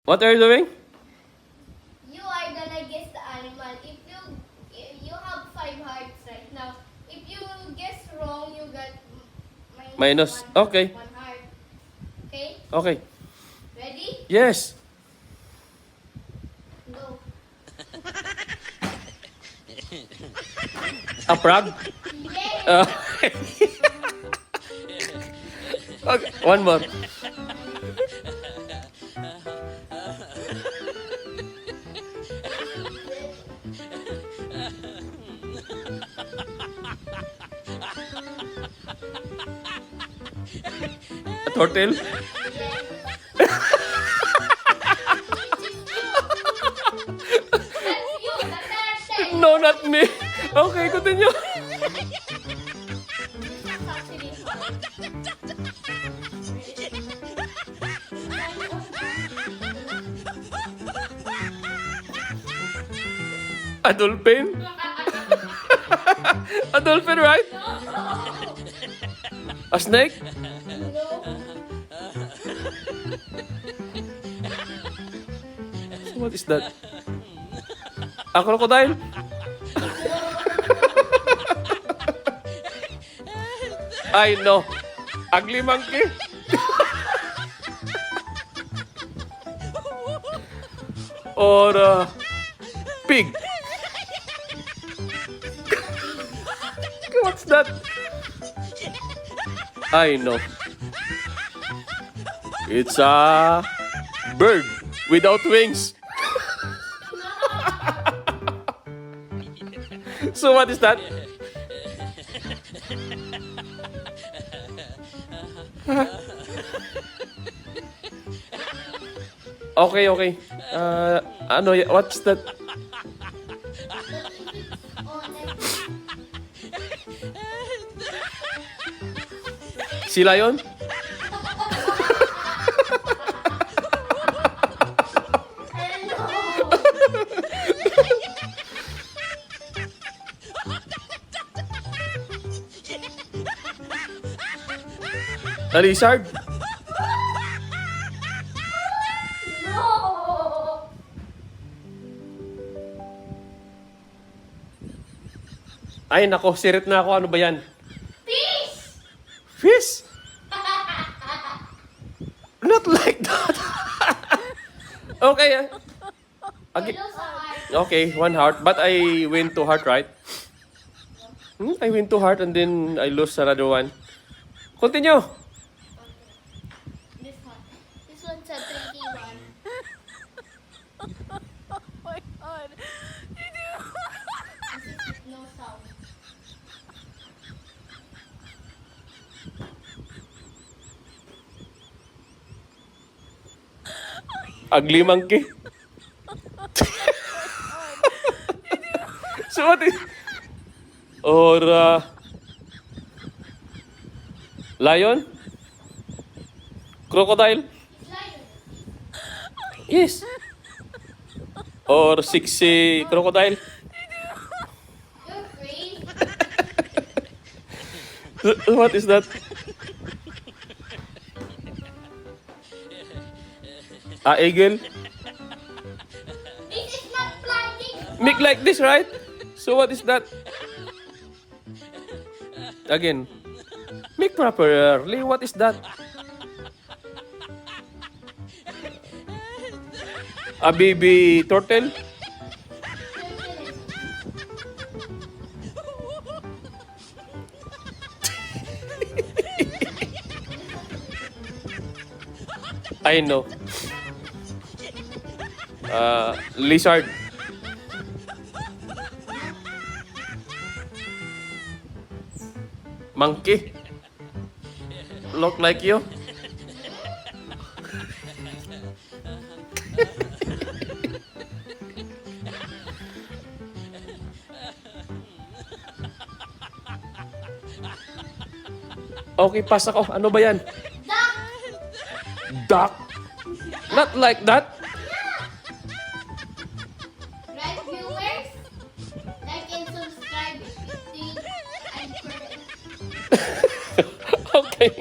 What are you doing? You are gonna guess the animal. If you have 5 hearts right now. If you guess wrong, you got Minus. one, Okay. 1 heart. Okay? Okay. Ready? Yes. Go. A frog? Yes. Okay. One more. A turtle? That's you, the turtle. No, not me. Okay, continue. That's actually hard. A dolphin? A dolphin, right? A snake? So what is that? A crocodile? I know. Ugly monkey? Or pig? What's that? I know. It's a bird without wings. So what is that? Okay, okay. What's that? Sea lion? A lizard? No! Ay, nako, sirit na ako. Ano ba yan? Fish! Fish? Not like that. Okay. You lose a heart. Okay, 1 heart. But I win 2 heart, right? I win 2 heart and then I lose another one. Continue. This one. This one's a tricky one. Oh my god. This is with no sound. Ugly monkey. So what is... Or... lion? Crocodile? Lion. Yes. Or sexy crocodile? You're crazy. What is that? Eagle? This is not flying. Make like this, right? So what is that? Again. Make properly. What is that? A baby turtle? I know. Lizard. Monkey. Look like you. Okay, pass ako. Ano ba yan? Duck. Duck? Not like that. Right, viewers? Like and subscribe. Please. And Okay.